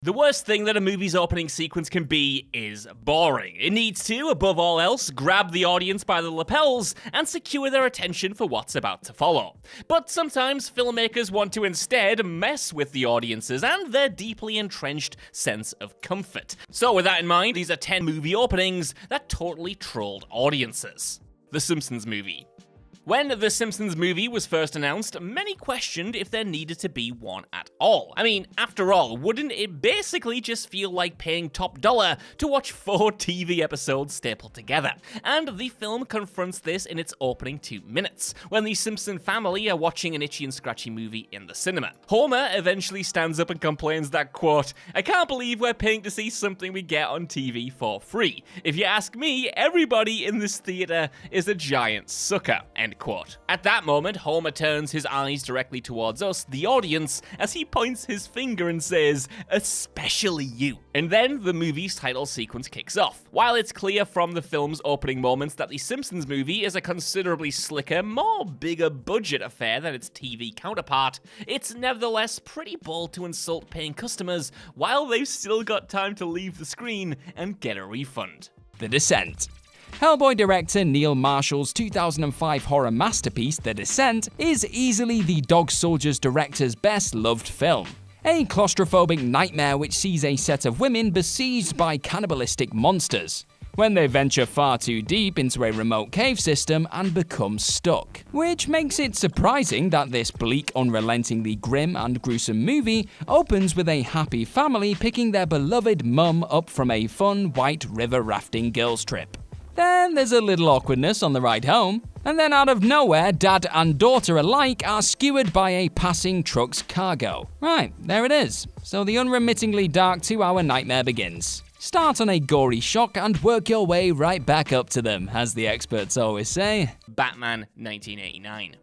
The worst thing that a movie's opening sequence can be is boring. It needs to, above all else, grab the audience by the lapels and secure their attention for what's about to follow. But sometimes filmmakers want to instead mess with the audiences and their deeply entrenched sense of comfort. So with that in mind, these are 10 movie openings that totally trolled audiences. The Simpsons Movie. When The Simpsons Movie was first announced, many questioned if there needed to be one at all. I mean, after all, wouldn't it basically just feel like paying top dollar to watch 4 TV episodes stapled together? And the film confronts this in its opening 2 minutes, when the Simpson family are watching an itchy and scratchy movie in the cinema. Homer eventually stands up and complains that, quote, "I can't believe we're paying to see something we get on TV for free. If you ask me, everybody in this theater is a giant sucker," end quote. At that moment, Homer turns his eyes directly towards us, the audience, as he points his finger and says, "Especially you." And then the movie's title sequence kicks off. While it's clear from the film's opening moments that The Simpsons Movie is a considerably slicker, more bigger budget affair than its TV counterpart, it's nevertheless pretty bold to insult paying customers while they've still got time to leave the screen and get a refund. The Descent. Hellboy director Neil Marshall's 2005 horror masterpiece, The Descent, is easily the Dog Soldiers director's best-loved film. A claustrophobic nightmare which sees a set of women besieged by cannibalistic monsters, when they venture far too deep into a remote cave system and become stuck. Which makes it surprising that this bleak, unrelentingly grim and gruesome movie opens with a happy family picking their beloved mum up from a fun white river rafting girls trip. Then there's a little awkwardness on the ride home, and then out of nowhere, dad and daughter alike are skewered by a passing truck's cargo. Right, there it is. So the unremittingly dark 2-hour nightmare begins. Start on a gory shock and work your way right back up to them, as the experts always say. Batman 1989.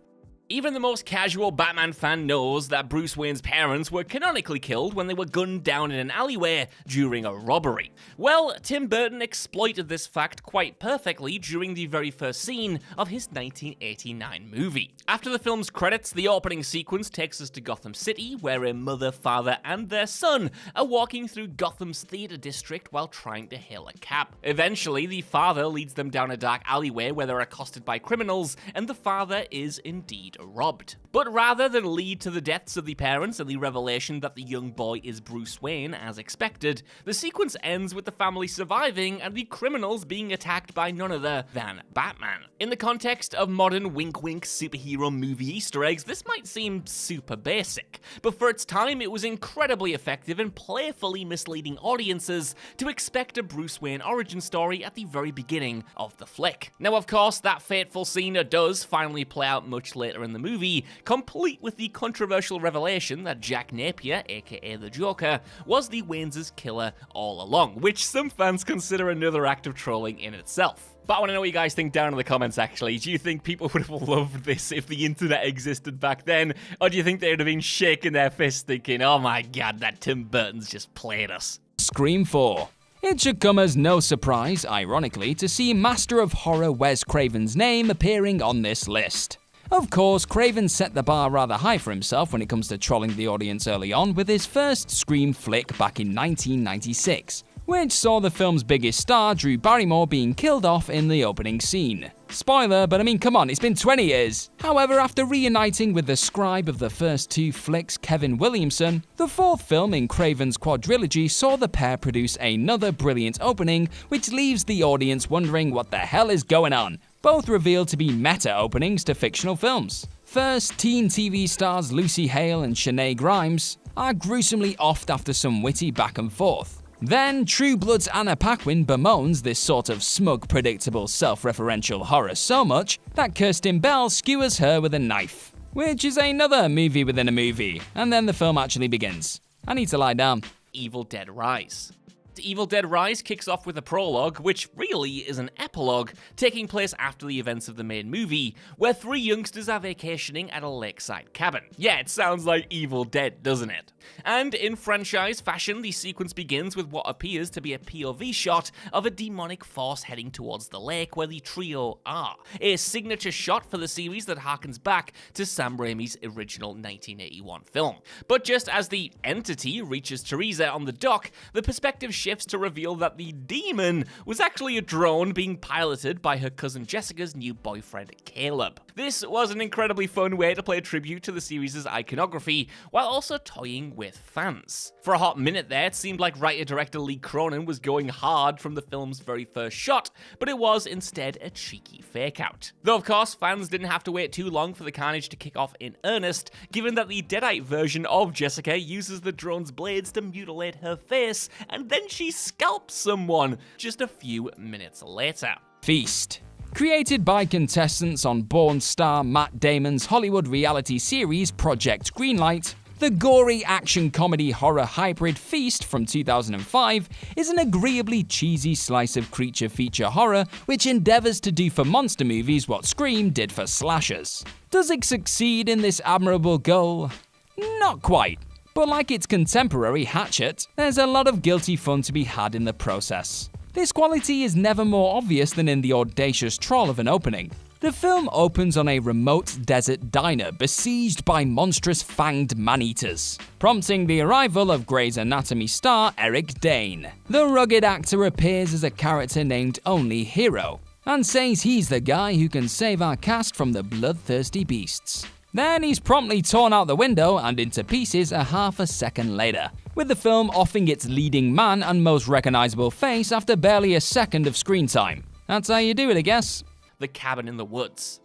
Even the most casual Batman fan knows that Bruce Wayne's parents were canonically killed when they were gunned down in an alleyway during a robbery. Well, Tim Burton exploited this fact quite perfectly during the very first scene of his 1989 movie. After the film's credits, the opening sequence takes us to Gotham City, where a mother, father, and their son are walking through Gotham's theater district while trying to hail a cab. Eventually, the father leads them down a dark alleyway where they're accosted by criminals, and the father is indeed robbed. But rather than lead to the deaths of the parents and the revelation that the young boy is Bruce Wayne as expected, the sequence ends with the family surviving and the criminals being attacked by none other than Batman. In the context of modern wink-wink superhero movie Easter eggs, this might seem super basic, but for its time it was incredibly effective in playfully misleading audiences to expect a Bruce Wayne origin story at the very beginning of the flick. Now of course, that fateful scene does finally play out much later in the movie, complete with the controversial revelation that Jack Napier, aka the Joker, was the Waynes' killer all along, which some fans consider another act of trolling in itself. But I want to know what you guys think down in the comments actually. Do you think people would have loved this if the internet existed back then? Or do you think they would have been shaking their fists thinking, oh my god, that Tim Burton's just played us? Scream 4. It should come as no surprise, ironically, to see Master of Horror Wes Craven's name appearing on this list. Of course, Craven set the bar rather high for himself when it comes to trolling the audience early on with his first Scream flick back in 1996, which saw the film's biggest star, Drew Barrymore, being killed off in the opening scene. Spoiler, but I mean, come on, it's been 20 years. However, after reuniting with the scribe of the first 2 flicks, Kevin Williamson, the 4th film in Craven's quadrilogy saw the pair produce another brilliant opening, which leaves the audience wondering what the hell is going on. Both revealed to be meta openings to fictional films. First, teen TV stars Lucy Hale and Shanae Grimes are gruesomely offed after some witty back and forth. Then, True Blood's Anna Paquin bemoans this sort of smug, predictable, self-referential horror so much that Kirsten Bell skewers her with a knife. Which is another movie within a movie, and then the film actually begins. I need to lie down. Evil Dead Rise. Evil Dead Rise kicks off with a prologue, which really is an epilogue, taking place after the events of the main movie, where three youngsters are vacationing at a lakeside cabin. Yeah, it sounds like Evil Dead, doesn't it? And in franchise fashion, the sequence begins with what appears to be a POV shot of a demonic force heading towards the lake where the trio are, a signature shot for the series that harkens back to Sam Raimi's original 1981 film. But just as the entity reaches Teresa on the dock, the perspective shifts to reveal that the demon was actually a drone being piloted by her cousin Jessica's new boyfriend, Caleb. This was an incredibly fun way to play tribute to the series' iconography, while also toying with fans. For a hot minute there, it seemed like writer-director Lee Cronin was going hard from the film's very first shot, but it was instead a cheeky fake-out. Though of course, fans didn't have to wait too long for the carnage to kick off in earnest, given that the Deadite version of Jessica uses the drone's blades to mutilate her face, and then she scalps someone just a few minutes later. Feast. Created by contestants on Born star Matt Damon's Hollywood reality series Project Greenlight, the gory action comedy horror hybrid Feast from 2005 is an agreeably cheesy slice of creature feature horror which endeavors to do for monster movies what Scream did for slashers. Does it succeed in this admirable goal? Not quite. But like its contemporary Hatchet, there's a lot of guilty fun to be had in the process. This quality is never more obvious than in the audacious troll of an opening. The film opens on a remote desert diner besieged by monstrous fanged man-eaters, prompting the arrival of Grey's Anatomy star Eric Dane. The rugged actor appears as a character named Only Hero, and says he's the guy who can save our cast from the bloodthirsty beasts. Then he's promptly torn out the window and into pieces a half a second later, with the film offing its leading man and most recognizable face after barely a second of screen time. That's how you do it, I guess. The Cabin in the Woods.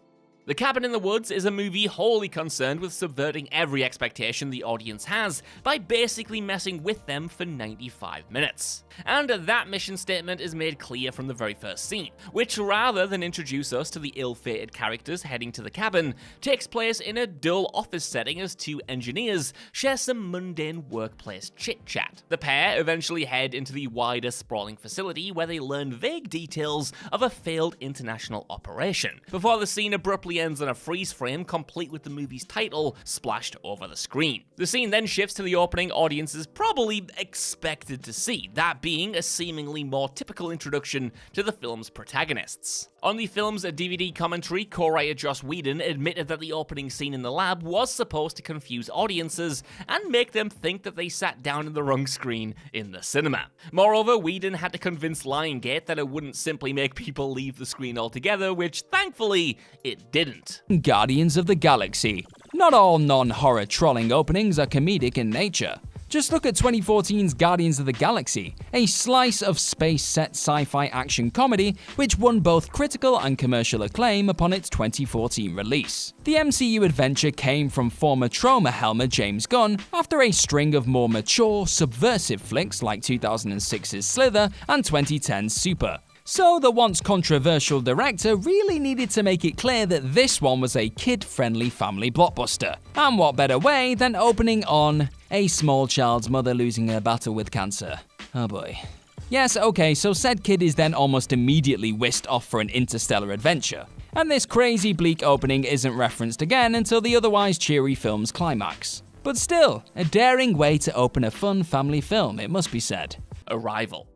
The Cabin in the Woods is a movie wholly concerned with subverting every expectation the audience has by basically messing with them for 95 minutes. And that mission statement is made clear from the very first scene, which rather than introduce us to the ill-fated characters heading to the cabin, takes place in a dull office setting as two engineers share some mundane workplace chit-chat. The pair eventually head into the wider sprawling facility where they learn vague details of a failed international operation, before the scene abruptly ends on a freeze frame complete with the movie's title splashed over the screen. The scene then shifts to the opening audiences probably expected to see, that being a seemingly more typical introduction to the film's protagonists. On the film's DVD commentary, co-writer Joss Whedon admitted that the opening scene in the lab was supposed to confuse audiences and make them think that they sat down in the wrong screen in the cinema. Moreover, Whedon had to convince Lionsgate that it wouldn't simply make people leave the screen altogether, which thankfully it didn't. Guardians of the Galaxy. Not all non-horror trolling openings are comedic in nature. Just look at 2014's Guardians of the Galaxy, a slice of space-set sci-fi action comedy which won both critical and commercial acclaim upon its 2014 release. The MCU adventure came from former Troma helmer James Gunn after a string of more mature, subversive flicks like 2006's Slither and 2010's Super. So the once controversial director really needed to make it clear that this one was a kid-friendly family blockbuster. And what better way than opening on a small child's mother losing her battle with cancer. Oh boy. Yes, okay, so said kid is then almost immediately whisked off for an interstellar adventure. And this crazy bleak opening isn't referenced again until the otherwise cheery film's climax. But still, a daring way to open a fun family film, it must be said. Arrival.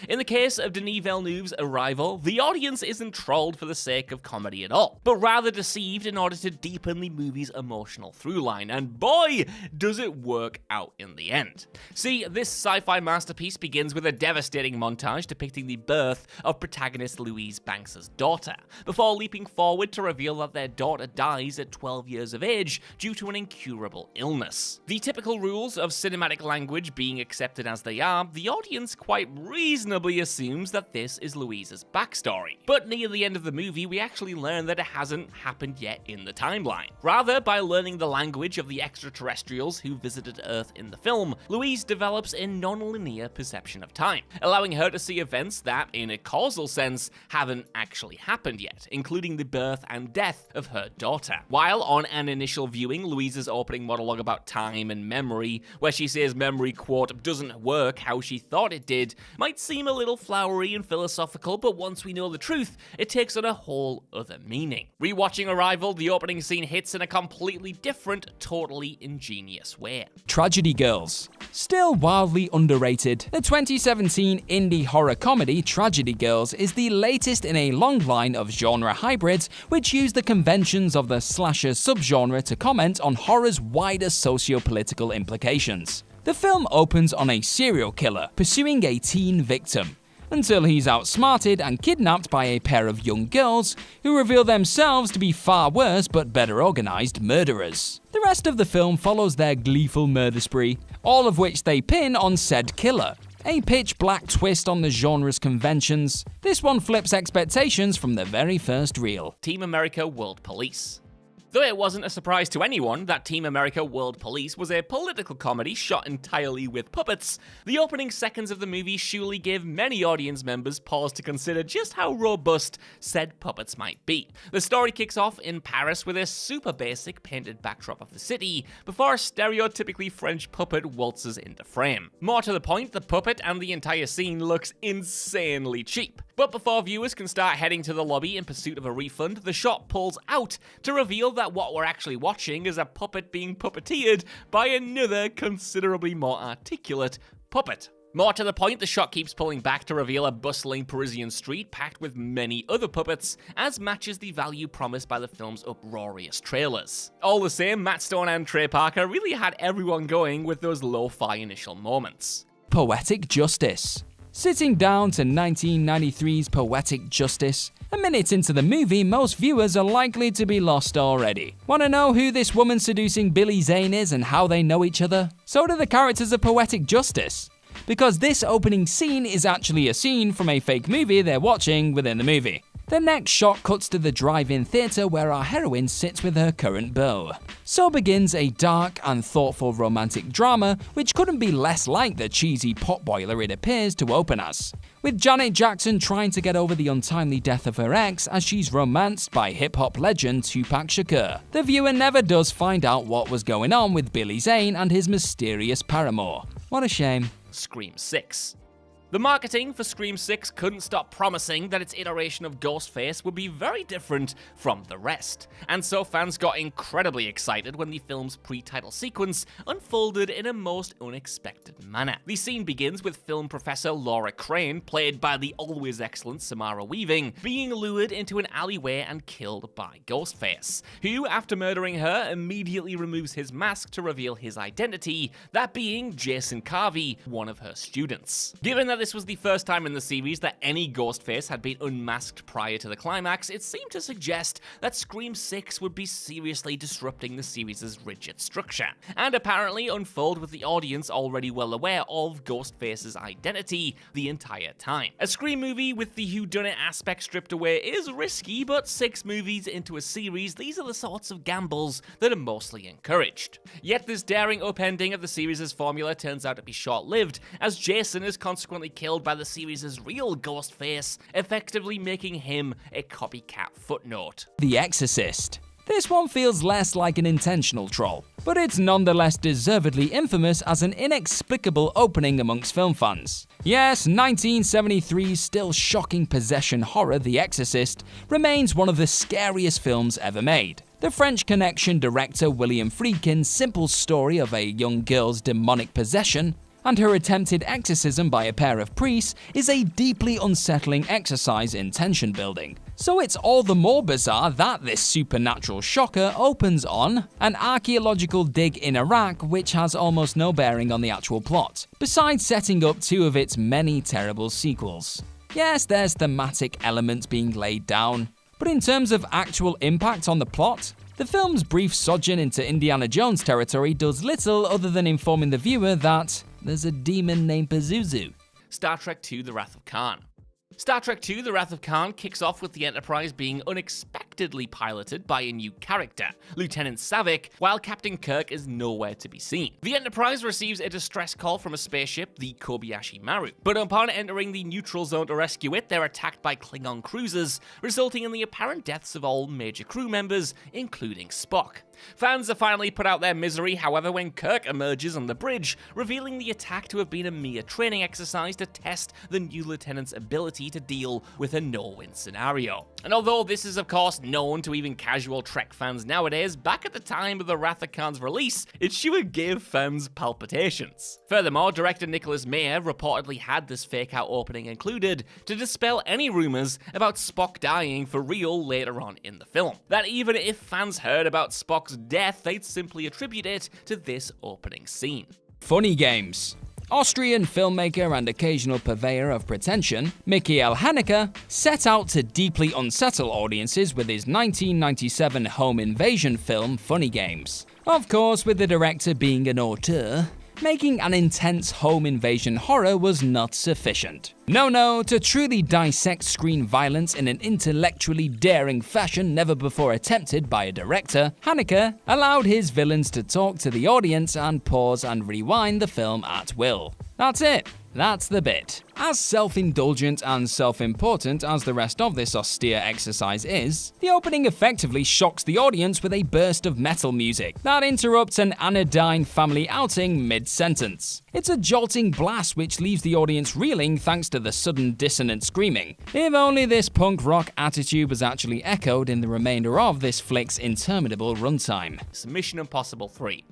In the case of Denis Villeneuve's Arrival, the audience isn't trolled for the sake of comedy at all, but rather deceived in order to deepen the movie's emotional through-line, and boy, does it work out in the end. See, this sci-fi masterpiece begins with a devastating montage depicting the birth of protagonist Louise Banks' daughter, before leaping forward to reveal that their daughter dies at 12 years of age due to an incurable illness. The typical rules of cinematic language being accepted as they are, the audience quite reasonably reasonably assumes that this is Louise's backstory. But near the end of the movie, we actually learn that it hasn't happened yet in the timeline. Rather, by learning the language of the extraterrestrials who visited Earth in the film, Louise develops a non-linear perception of time, allowing her to see events that, in a causal sense, haven't actually happened yet, including the birth and death of her daughter. While on an initial viewing, Louise's opening monologue about time and memory, where she says memory, quote, doesn't work how she thought it did, might seem a little flowery and philosophical, but once we know the truth, it takes on a whole other meaning. Rewatching Arrival, the opening scene hits in a completely different, totally ingenious way. Tragedy Girls. Still wildly underrated, the 2017 indie horror comedy Tragedy Girls is the latest in a long line of genre hybrids which use the conventions of the slasher subgenre to comment on horror's wider socio-political implications. The film opens on a serial killer pursuing a teen victim, until he's outsmarted and kidnapped by a pair of young girls who reveal themselves to be far worse but better organized murderers. The rest of the film follows their gleeful murder spree, all of which they pin on said killer. A pitch-black twist on the genre's conventions, this one flips expectations from the very first reel. Team America World Police. Though it wasn't a surprise to anyone that Team America World Police was a political comedy shot entirely with puppets, the opening seconds of the movie surely gave many audience members pause to consider just how robust said puppets might be. The story kicks off in Paris with a super basic painted backdrop of the city, before a stereotypically French puppet waltzes into frame. More to the point, the puppet and the entire scene looks insanely cheap. But before viewers can start heading to the lobby in pursuit of a refund, the shot pulls out to reveal that what we're actually watching is a puppet being puppeteered by another considerably more articulate puppet. More to the point, the shot keeps pulling back to reveal a bustling Parisian street packed with many other puppets, as matches the value promised by the film's uproarious trailers. All the same, Matt Stone and Trey Parker really had everyone going with those lo-fi initial moments. Poetic Justice. Sitting down to 1993's Poetic Justice, a minute into the movie, most viewers are likely to be lost already. Want to know who this woman seducing Billy Zane is and how they know each other? So do the characters of Poetic Justice, because this opening scene is actually a scene from a fake movie they're watching within the movie. The next shot cuts to the drive-in theatre where our heroine sits with her current beau. So begins a dark and thoughtful romantic drama which couldn't be less like the cheesy potboiler it appears to open as, with Janet Jackson trying to get over the untimely death of her ex as she's romanced by hip-hop legend Tupac Shakur. The viewer never does find out what was going on with Billy Zane and his mysterious paramour. What a shame. Scream 6. The marketing for Scream 6 couldn't stop promising that its iteration of Ghostface would be very different from the rest, and so fans got incredibly excited when the film's pre-title sequence unfolded in a most unexpected manner. The scene begins with film professor Laura Crane, played by the always excellent Samara Weaving, being lured into an alleyway and killed by Ghostface, who, after murdering her, immediately removes his mask to reveal his identity, that being Jason Carvey, one of her students. Given that this was the first time in the series that any Ghostface had been unmasked prior to the climax, it seemed to suggest that Scream 6 would be seriously disrupting the series' rigid structure, and apparently unfold with the audience already well aware of Ghostface's identity the entire time. A Scream movie with the whodunit aspect stripped away is risky, but 6 movies into a series, these are the sorts of gambles that are mostly encouraged. Yet this daring upending of the series' formula turns out to be short-lived, as Jason is consequently killed by the series' real Ghostface, effectively making him a copycat footnote. The Exorcist. This one feels less like an intentional troll, but it's nonetheless deservedly infamous as an inexplicable opening amongst film fans. Yes, 1973's still shocking possession horror The Exorcist remains one of the scariest films ever made. The French Connection director William Friedkin's simple story of a young girl's demonic possession and her attempted exorcism by a pair of priests is a deeply unsettling exercise in tension building. So it's all the more bizarre that this supernatural shocker opens on an archaeological dig in Iraq which has almost no bearing on the actual plot, besides setting up 2 of its many terrible sequels. Yes, there's thematic elements being laid down, but in terms of actual impact on the plot, the film's brief sojourn into Indiana Jones territory does little other than informing the viewer that there's a demon named Pazuzu. Star Trek II: The Wrath of Khan. Star Trek II: The Wrath of Khan kicks off with the Enterprise being unexpectedly piloted by a new character, Lieutenant Savick, while Captain Kirk is nowhere to be seen. The Enterprise receives a distress call from a spaceship, the Kobayashi Maru, but upon entering the neutral zone to rescue it, they're attacked by Klingon cruisers, resulting in the apparent deaths of all major crew members, including Spock. Fans are finally put out their misery, however, when Kirk emerges on the bridge, revealing the attack to have been a mere training exercise to test the new lieutenant's ability to deal with a no-win scenario. And although this is of course known to even casual Trek fans nowadays, back at the time of the Wrath of Khan's release, it sure gave fans palpitations. Furthermore, director Nicholas Meyer reportedly had this fake-out opening included to dispel any rumors about Spock dying for real later on in the film. That even if fans heard about Spock's death, they'd simply attribute it to this opening scene. Funny games. Austrian filmmaker and occasional purveyor of pretension, Michael Haneke, set out to deeply unsettle audiences with his 1997 home invasion film Funny Games. Of course, with the director being an auteur, making an intense home invasion horror was not sufficient. No, to truly dissect screen violence in an intellectually daring fashion never before attempted by a director, Haneke allowed his villains to talk to the audience and pause and rewind the film at will. That's it. That's the bit. As self-indulgent and self-important as the rest of this austere exercise is, the opening effectively shocks the audience with a burst of metal music that interrupts an anodyne family outing mid-sentence. It's a jolting blast which leaves the audience reeling thanks to the sudden dissonant screaming. If only this punk rock attitude was actually echoed in the remainder of this flick's interminable runtime. It's Mission Impossible 3.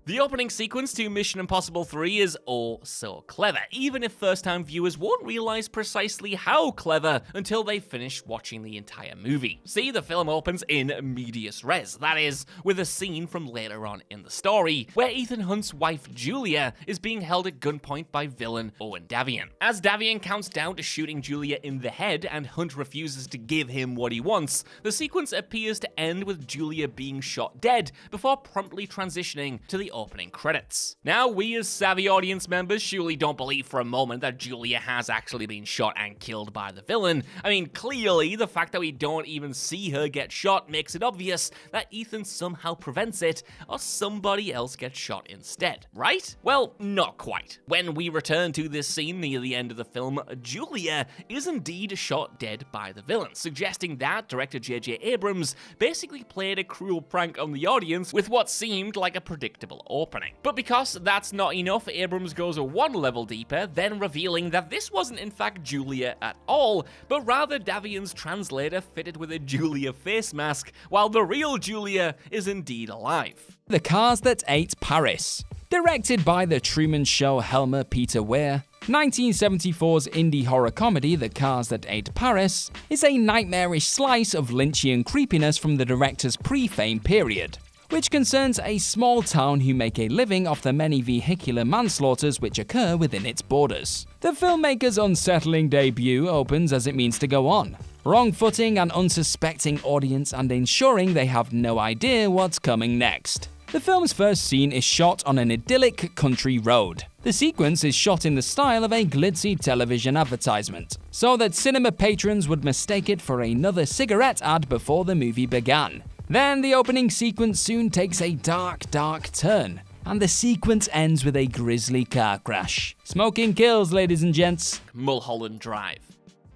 The opening sequence to Mission Impossible 3 is oh so clever, even if first-time viewers won't realize precisely how clever until they finish watching the entire movie. See, the film opens in medias res, that is, with a scene from later on in the story, where Ethan Hunt's wife Julia is being held at gunpoint by villain Owen Davian. As Davian counts down to shooting Julia in the head and Hunt refuses to give him what he wants, the sequence appears to end with Julia being shot dead before promptly transitioning to the opening credits. Now, we as savvy audience members surely don't believe for a moment that Julia has actually been shot and killed by the villain. I mean, clearly, the fact that we don't even see her get shot makes it obvious that Ethan somehow prevents it, or somebody else gets shot instead, right? Well, not quite. When we return to this scene near the end of the film, Julia is indeed shot dead by the villain, suggesting that director J.J. Abrams basically played a cruel prank on the audience with what seemed like a predictable opening. But because that's not enough, Abrams goes one level deeper, then revealing that this wasn't in fact Julia at all, but rather Davian's translator fitted with a Julia face mask, while the real Julia is indeed alive. The Cars That Ate Paris. Directed by The Truman Show Helmer Peter Weir, 1974's indie horror comedy The Cars That Ate Paris is a nightmarish slice of Lynchian creepiness from the director's pre-fame period, which concerns a small town who make a living off the many vehicular manslaughters which occur within its borders. The filmmaker's unsettling debut opens as it means to go on, wrong-footing an unsuspecting audience and ensuring they have no idea what's coming next. The film's first scene is shot on an idyllic country road. The sequence is shot in the style of a glitzy television advertisement, so that cinema patrons would mistake it for another cigarette ad before the movie began. Then the opening sequence soon takes a dark turn, and the sequence ends with a grisly car crash. Smoking kills, ladies and gents. Mulholland Drive.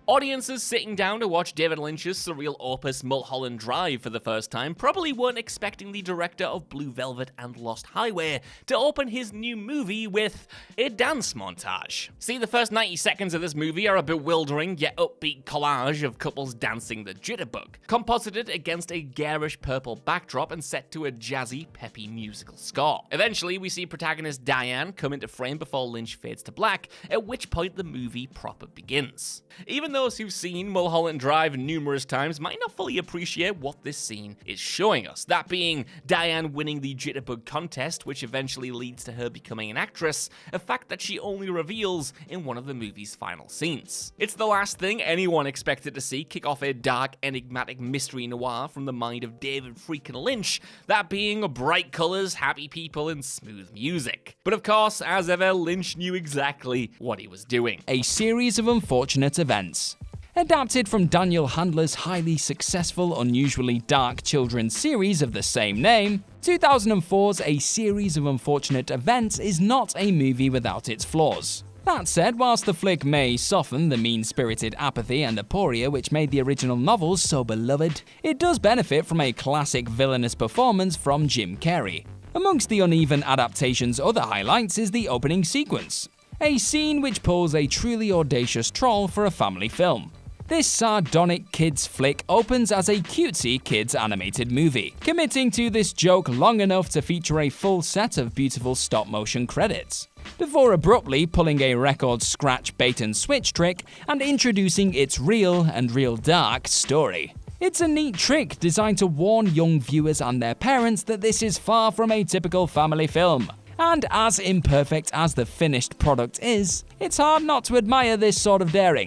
Audiences sitting down to watch David Lynch's surreal opus Mulholland Drive for the first time probably weren't expecting the director of Blue Velvet and Lost Highway to open his new movie with a dance montage. See, the first 90 seconds of this movie are a bewildering yet upbeat collage of couples dancing the jitterbug, composited against a garish purple backdrop and set to a jazzy, peppy musical score. Eventually, we see protagonist Diane come into frame before Lynch fades to black, at which point the movie proper begins. Even those who've seen Mulholland Drive numerous times might not fully appreciate what this scene is showing us. That being Diane winning the Jitterbug contest, which eventually leads to her becoming an actress, a fact that she only reveals in one of the movie's final scenes. It's the last thing anyone expected to see kick off a dark, enigmatic mystery noir from the mind of David freaking Lynch, that being bright colors, happy people, and smooth music. But of course, as ever, Lynch knew exactly what he was doing. A series of unfortunate events. Adapted from Daniel Handler's highly successful, unusually dark children's series of the same name, 2004's A Series of Unfortunate Events is not a movie without its flaws. That said, whilst the flick may soften the mean-spirited apathy and aporia which made the original novels so beloved, it does benefit from a classic villainous performance from Jim Carrey. Amongst the uneven adaptation's other highlights is the opening sequence, a scene which pulls a truly audacious troll for a family film. This sardonic kids flick opens as a cutesy kids animated movie, committing to this joke long enough to feature a full set of beautiful stop-motion credits, before abruptly pulling a record scratch bait and switch trick and introducing its real and real dark story. It's a neat trick designed to warn young viewers and their parents that this is far from a typical family film. And as imperfect as the finished product is, it's hard not to admire this sort of daring.